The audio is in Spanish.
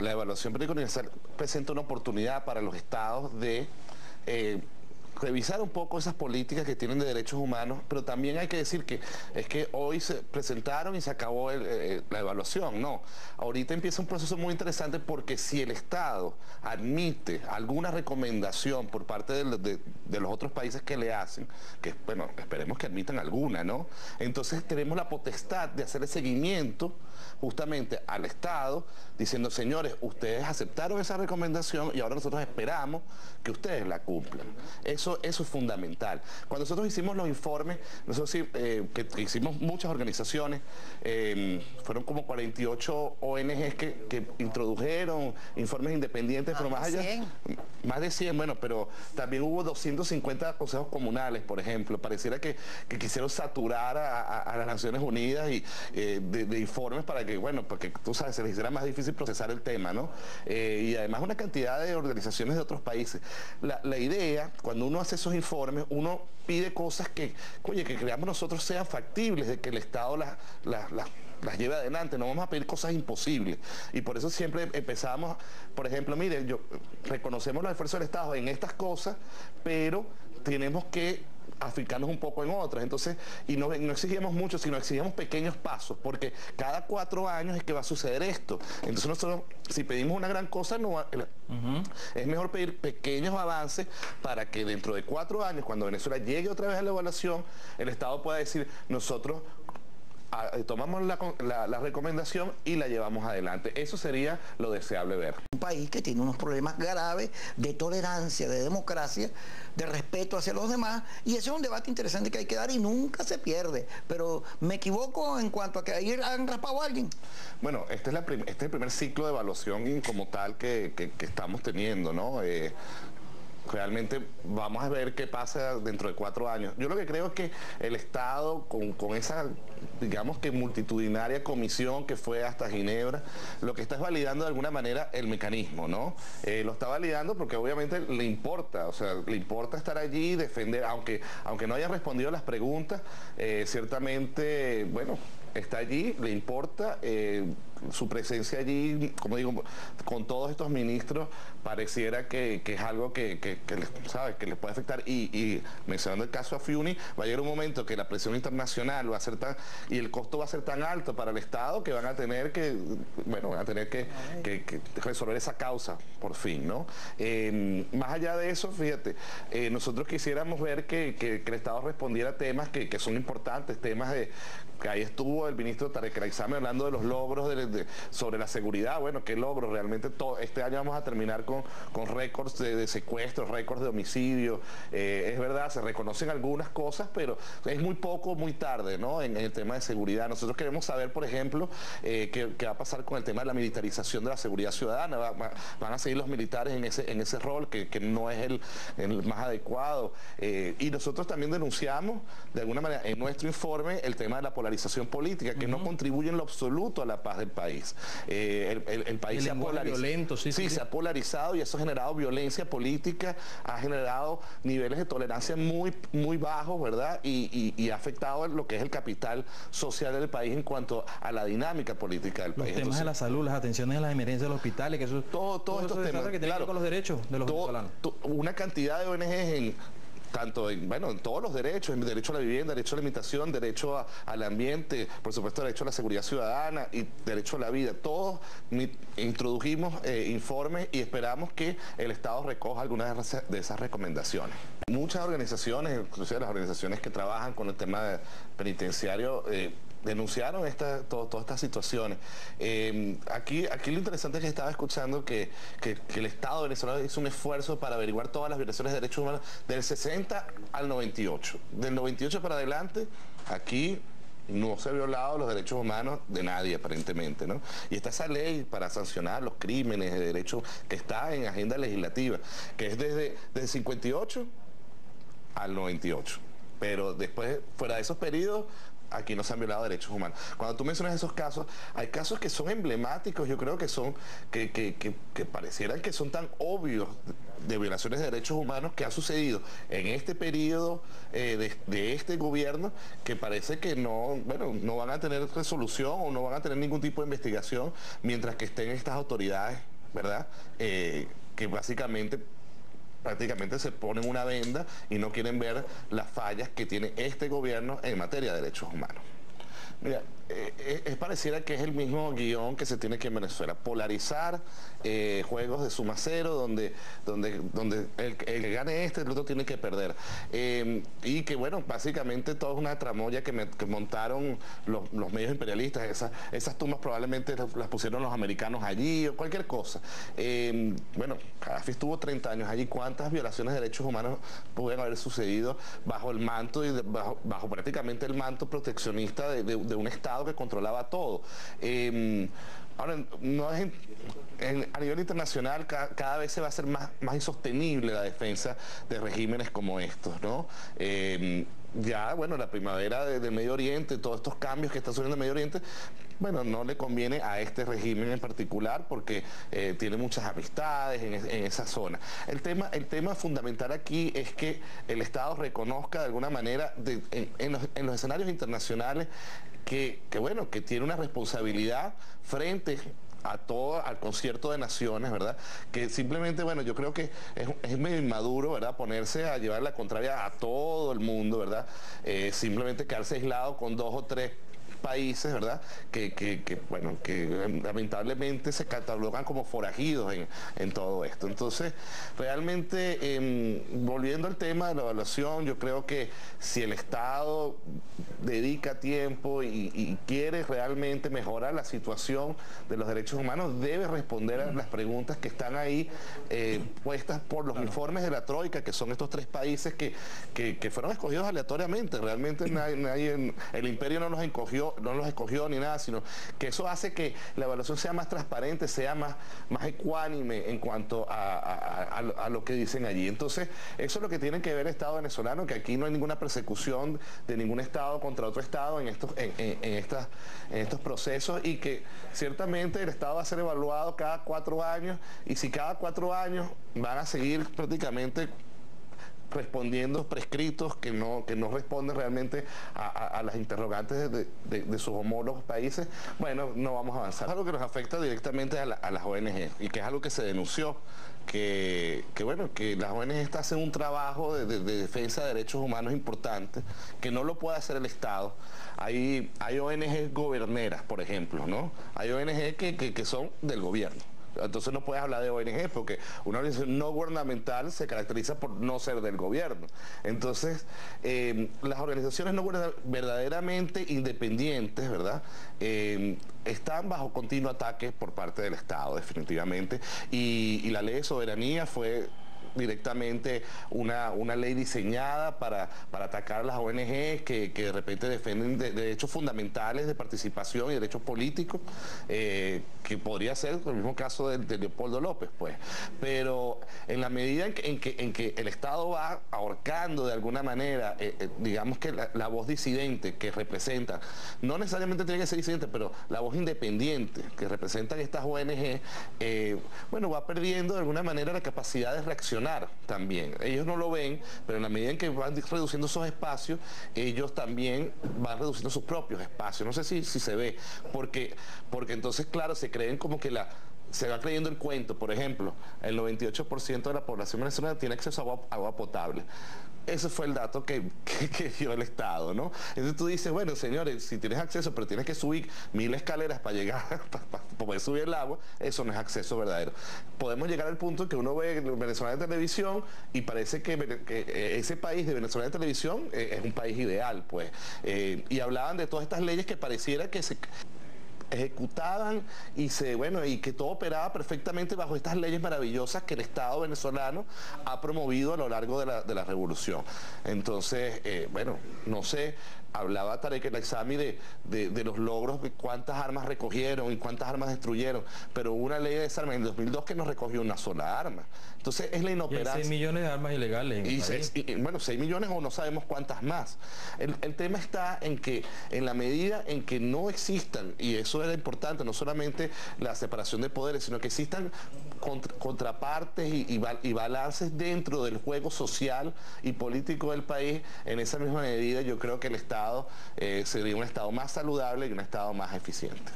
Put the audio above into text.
la evaluación periódica universal presenta una oportunidad para los estados de revisar un poco esas políticas que tienen de derechos humanos, pero también hay que decir que es que hoy se presentaron y se acabó la evaluación. No, ahorita empieza un proceso muy interesante porque si el Estado admite alguna recomendación por parte de los otros países que le hacen, que bueno, esperemos que admitan alguna, ¿no? Entonces tenemos la potestad de hacer el seguimiento justamente al Estado, diciendo, señores, ustedes aceptaron esa recomendación y ahora nosotros esperamos que ustedes la cumplan. Eso es fundamental. Cuando nosotros hicimos los informes, nosotros sí, que hicimos muchas organizaciones, fueron como 48 ONGs que introdujeron informes independientes, pero más allá, más de 100, bueno, pero también hubo 250 consejos comunales, por ejemplo. Pareciera que quisieron saturar a las Naciones Unidas y de informes para que, bueno, porque tú sabes, se les hiciera más difícil procesar el tema, ¿no? Y además una cantidad de organizaciones de otros países. La idea, cuando uno hace esos informes, uno pide cosas que, oye, que creamos nosotros sean factibles, de que el Estado las lleve adelante. No vamos a pedir cosas imposibles. Y por eso siempre empezamos, por ejemplo, mire, reconocemos los esfuerzos del Estado en estas cosas, pero tenemos que afincarnos un poco en otras. Entonces, y no exigimos mucho, sino exigimos pequeños pasos, porque cada 4 años es que va a suceder esto. Entonces nosotros, si pedimos una gran cosa, es mejor pedir pequeños avances para que dentro de 4 años, cuando Venezuela llegue otra vez a la evaluación, el Estado pueda decir, nosotros tomamos la recomendación y la llevamos adelante. Eso sería lo deseable ver. Un país que tiene unos problemas graves de tolerancia, de democracia, de respeto hacia los demás, y ese es un debate interesante que hay que dar y nunca se pierde. Pero me equivoco en cuanto a que ahí han raspado a alguien. Bueno, este es el primer ciclo de evaluación como tal que estamos teniendo, ¿no? Realmente vamos a ver qué pasa dentro de 4 años. Yo lo que creo es que el Estado, con esa, digamos que multitudinaria comisión que fue hasta Ginebra, lo que está es validando de alguna manera el mecanismo, ¿no? Lo está validando porque obviamente le importa, o sea, le importa estar allí y defender, aunque no hayan respondido a las preguntas, ciertamente, bueno, está allí, le importa, su presencia allí, como digo, con todos estos ministros, pareciera que es algo que les puede afectar. Y mencionando el caso a Fiuni, va a llegar un momento que la presión internacional va a ser tan, y el costo va a ser tan alto para el Estado que van a tener que resolver esa causa, por fin, ¿no? Más allá de eso, fíjate, nosotros quisiéramos ver que el Estado respondiera a temas que son importantes, temas de que ahí estuvo el ministro Tarek El Aissami hablando de los logros sobre la seguridad. Bueno, qué logros, realmente este año vamos a terminar con récords de secuestros, récords de homicidios. Es verdad, se reconocen algunas cosas, pero es muy poco, muy tarde, ¿no? En el tema de seguridad. Nosotros queremos saber, por ejemplo, qué va a pasar con el tema de la militarización de la seguridad ciudadana. Van a seguir los militares en ese rol que no es el más adecuado. Y nosotros también denunciamos, de alguna manera, en nuestro informe, el tema de la polarización política, que no contribuye en lo absoluto a la paz del país. El país se ha polarizado, se ha polarizado, y eso ha generado violencia política, ha generado niveles de tolerancia muy, muy bajos, ¿verdad? Y ha afectado lo que es el capital social del país en cuanto a la dinámica política del país. Los temas de la salud, las atenciones de las emergencias de los hospitales, que eso todos estos temas que tienen que ver con los derechos de los venezolanos. Una cantidad de ONGs en todos los derechos, en derecho a la vivienda, derecho a la alimentación, derecho al ambiente, por supuesto derecho a la seguridad ciudadana y derecho a la vida. Todos introdujimos informes y esperamos que el Estado recoja algunas de esas recomendaciones. Muchas organizaciones, inclusive las organizaciones que trabajan con el tema penitenciario, denunciaron todas estas situaciones. Aquí lo interesante es que estaba escuchando que el Estado venezolano hizo un esfuerzo para averiguar todas las violaciones de derechos humanos del 60 al 98. Del 98 para adelante, aquí no se ha violado los derechos humanos de nadie, aparentemente, ¿no? Y está esa ley para sancionar los crímenes de derechos que está en agenda legislativa, que es desde el 58 al 98. Pero después, fuera de esos periodos, aquí no se han violado derechos humanos. Cuando tú mencionas esos casos, hay casos que son emblemáticos, yo creo que son, que parecieran que son tan obvios de violaciones de derechos humanos que ha sucedido en este periodo de este gobierno, que parece que no, bueno, no van a tener resolución o no van a tener ningún tipo de investigación mientras que estén estas autoridades, ¿verdad? Que prácticamente se ponen una venda y no quieren ver las fallas que tiene este gobierno en materia de derechos humanos. Mira, pareciera que es el mismo guión que se tiene aquí en Venezuela: polarizar, juegos de suma cero, donde el que gane el otro tiene que perder. Y que bueno, básicamente todo es una tramoya que montaron los medios imperialistas. Esas tumbas probablemente las pusieron los americanos allí o cualquier cosa. Bueno, Gaddafi estuvo 30 años allí. ¿Cuántas violaciones de derechos humanos pudieron haber sucedido bajo el manto y bajo prácticamente el manto proteccionista de un Estado que controlaba todo? Ahora, no es a nivel internacional cada vez se va a hacer más insostenible la defensa de regímenes como estos, ¿no? Ya, bueno, la primavera del Medio Oriente, todos estos cambios que están sucediendo en el Medio Oriente, bueno, no le conviene a este régimen en particular porque tiene muchas amistades en esa zona. El tema fundamental aquí es que el Estado reconozca de alguna manera en los escenarios internacionales que tiene una responsabilidad frente al concierto de naciones, ¿verdad? Que simplemente, bueno, yo creo que es medio inmaduro, ¿verdad? Ponerse a llevar la contraria a todo el mundo, ¿verdad? Simplemente quedarse aislado con 2 o 3 países, ¿verdad? Que lamentablemente se catalogan como forajidos en todo esto. Entonces, realmente, volviendo al tema de la evaluación, yo creo que si el Estado dedica tiempo y quiere realmente mejorar la situación de los derechos humanos, debe responder a las preguntas que están ahí puestas por los informes de la Troika, que son estos 3 países que fueron escogidos aleatoriamente. Realmente el imperio no los escogió ni nada, sino que eso hace que la evaluación sea más transparente, sea más ecuánime en cuanto a lo que dicen allí. Entonces, eso es lo que tiene que ver el Estado venezolano, que aquí no hay ninguna persecución de ningún Estado contra otro Estado en estos procesos, y que ciertamente el Estado va a ser evaluado cada 4 años, y si cada 4 años van a seguir prácticamente respondiendo prescritos que no responden realmente a las interrogantes de sus homólogos países, bueno, no vamos a avanzar. Es algo que nos afecta directamente a las ONG, y que es algo que se denunció, que las ONG hacen un trabajo de defensa de derechos humanos importante, que no lo puede hacer el Estado. Hay ONG goberneras, por ejemplo, ¿no? Hay ONG que son del gobierno. Entonces no puedes hablar de ONG, porque una organización no gubernamental se caracteriza por no ser del gobierno. Entonces, las organizaciones no verdaderamente independientes, ¿verdad? Están bajo continuo ataque por parte del Estado, definitivamente. Y la ley de soberanía fue directamente una ley diseñada para atacar a las ONG que de repente defienden derechos fundamentales de participación y derechos políticos, que podría ser el mismo caso de Leopoldo López, pues. Pero en la medida en que el Estado va ahorcando de alguna manera, digamos que la voz disidente que representa, no necesariamente tiene que ser disidente, pero la voz independiente que representan estas ONG, va perdiendo de alguna manera la capacidad de reaccionar también. Ellos no lo ven, pero en la medida en que van reduciendo esos espacios, ellos también van reduciendo sus propios espacios. No sé si se ve, porque entonces, claro, se creen como que se va creyendo el cuento. Por ejemplo, el 98% de la población venezolana tiene acceso a agua potable. Ese fue el dato que dio el Estado, ¿no? Entonces tú dices, bueno, señores, si tienes acceso, pero tienes que subir 1000 escaleras para llegar, para poder subir el agua, eso no es acceso verdadero. Podemos llegar al punto que uno ve Venezuela de televisión y parece que ese país de Venezuela de televisión es un país ideal, pues. Y hablaban de todas estas leyes que pareciera que ejecutaban y que todo operaba perfectamente bajo estas leyes maravillosas que el Estado venezolano ha promovido a lo largo de la revolución. Entonces, no sé, hablaba Tarek El Aissami de los logros, de cuántas armas recogieron y cuántas armas destruyeron, pero hubo una ley de desarme en el 2002 que no recogió una sola arma. Entonces es la inoperancia. Y hay 6 millones de armas ilegales en el país. 6 millones o no sabemos cuántas más. El tema está en que en la medida en que no existan, y eso era importante, no solamente la separación de poderes, sino que existan contrapartes y balances dentro del juego social y político del país, en esa misma medida yo creo que el Estado sería un Estado más saludable y un Estado más eficiente.